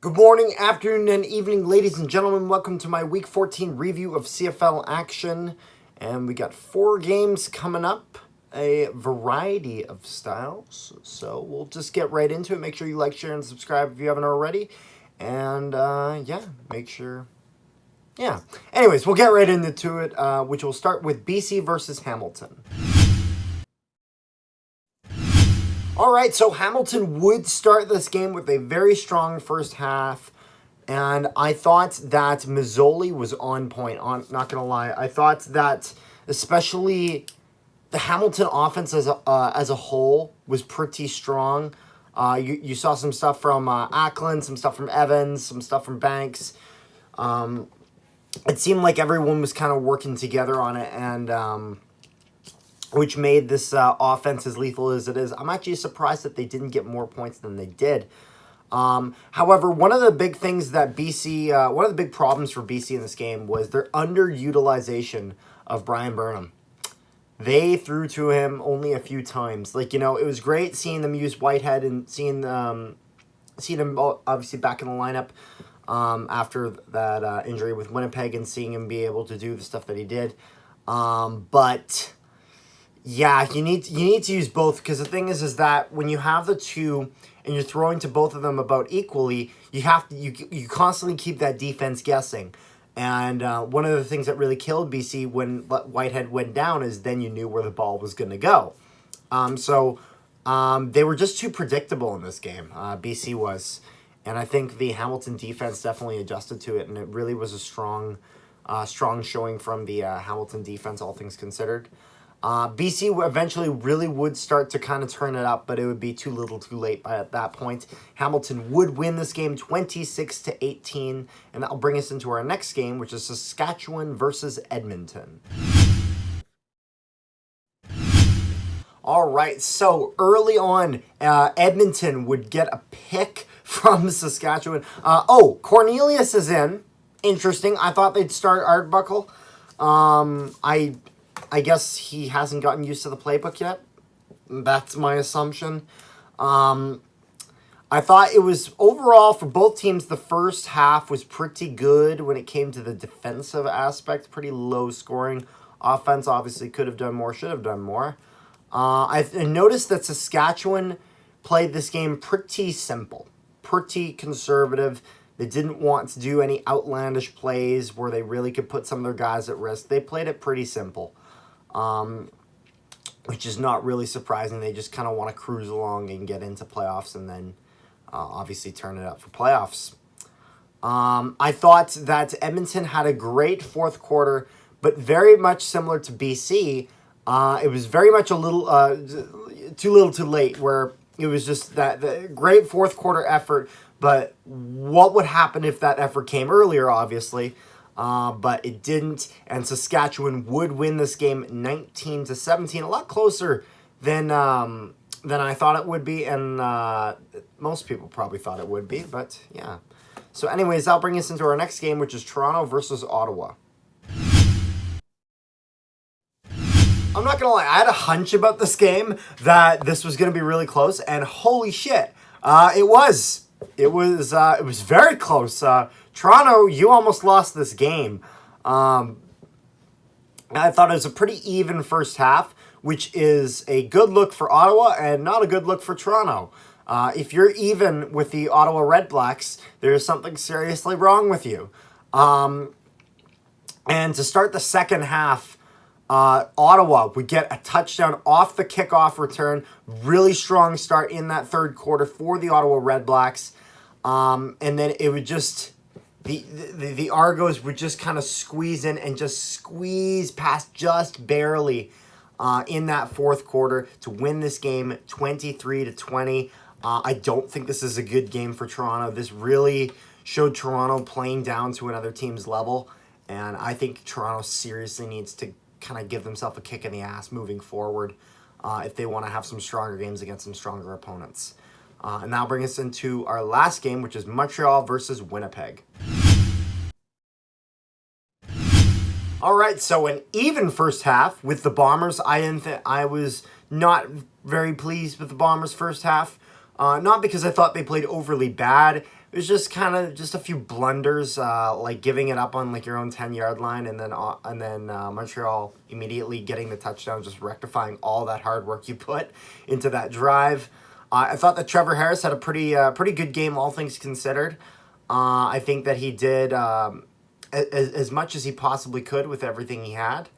Good morning, afternoon, and evening, ladies and gentlemen. Welcome to my Week 14 review of CFL action. And we got 4 games coming up, a variety of styles. So we'll just get right into it. Make sure you like, share, and subscribe if you haven't already. And make sure... Anyways, we'll get right into it, which will start with BC versus Hamilton. All right, so Hamilton would start this game with a very strong first half, and I thought that Mazzoli was on point. Not going to lie. I thought that especially the Hamilton offense as a whole was pretty strong. You saw some stuff from Ackland, some stuff from Evans, some stuff from Banks. It seemed like everyone was kind of working together on it, and which made this offense as lethal as it is. I'm actually surprised that they didn't get more points than they did. However, one of the big things that one of the big problems for BC in this game was their underutilization of Brian Burnham. They threw to him only a few times. It was great seeing them use Whitehead and seeing him obviously back in the lineup after that injury with Winnipeg and seeing him be able to do the stuff that he did. But... yeah, you need to use both, because the thing is that when you have the two and you're throwing to both of them about equally, you constantly keep that defense guessing. And one of the things that really killed BC when Whitehead went down is then you knew where the ball was going to go. They were just too predictable in this game. BC was, and I think the Hamilton defense definitely adjusted to it, and it really was a strong showing from the Hamilton defense, all things considered. BC eventually really would start to kind of turn it up, but it would be too little too late at that point. Hamilton would win this game 26-18, and that'll bring us into our next game, which is Saskatchewan versus Edmonton. All right, so early on, Edmonton would get a pick from Saskatchewan. Cornelius is in. Interesting. I thought they'd start Arbuckle. I guess he hasn't gotten used to the playbook yet. That's my assumption. I thought it was, overall, for both teams, the first half was pretty good when it came to the defensive aspect. Pretty low scoring. Offense obviously could have done more, should have done more. I noticed that Saskatchewan played this game pretty simple. Pretty conservative. They didn't want to do any outlandish plays where they really could put some of their guys at risk. They played it pretty simple. Which is not really surprising. They just kind of want to cruise along and get into playoffs and then obviously turn it up for playoffs. I thought that Edmonton had a great fourth quarter, but very much similar to BC. It was very much a little too little too late, where it was just the great fourth quarter effort, but what would happen if that effort came earlier, obviously. But it didn't, and Saskatchewan would win this game 19-17, a lot closer than I thought it would be, and most people probably thought it would be, but yeah. So anyways, that'll bring us into our next game, which is Toronto versus Ottawa. I'm not gonna lie, I had a hunch about this game that this was gonna be really close, and holy shit, it was. It was very close. Toronto, you almost lost this game. I thought it was a pretty even first half, which is a good look for Ottawa and not a good look for Toronto. If you're even with the Ottawa Redblacks, there's something seriously wrong with you. And to start the second half, Ottawa would get a touchdown off the kickoff return. Really strong start in that third quarter for the Ottawa Redblacks. And then it would just... The Argos would just kind of squeeze in and just squeeze past just barely in that fourth quarter to win this game 23-20. I don't think this is a good game for Toronto. This really showed Toronto playing down to another team's level, and I think Toronto seriously needs to kind of give themselves a kick in the ass moving forward if they want to have some stronger games against some stronger opponents. And that'll bring us into our last game, which is Montreal versus Winnipeg. All right, so an even first half with the Bombers. I was not very pleased with the Bombers' first half. Not because I thought they played overly bad, it was just kind of just a few blunders, like giving it up on like your own 10-yard line, and then Montreal immediately getting the touchdown, just rectifying all that hard work you put into that drive. I thought that Trevor Harris had a pretty good game, all things considered. I think that he did as much as he possibly could with everything he had,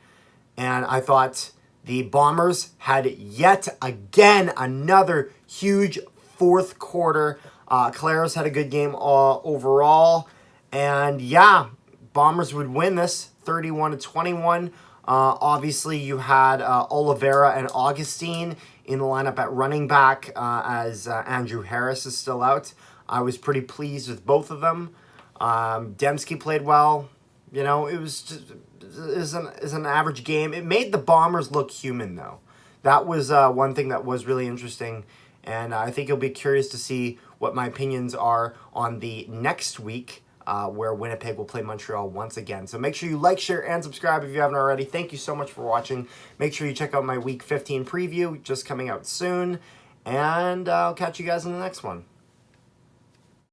and I thought the Bombers had yet again another huge fourth quarter. Claros had a good game overall. And yeah, Bombers would win this 31-21. Obviously, you had Oliveira and Augustine in the lineup at running back as Andrew Harris is still out. I was pretty pleased with both of them. Dembski played well. You know, it was just is an average game. It made the Bombers look human, though. That was one thing that was really interesting. And I think you'll be curious to see what my opinions are on the next week where Winnipeg will play Montreal once again. So make sure you like, share, and subscribe if you haven't already. Thank you so much for watching. Make sure you check out my Week 15 preview, just coming out soon. And I'll catch you guys in the next one.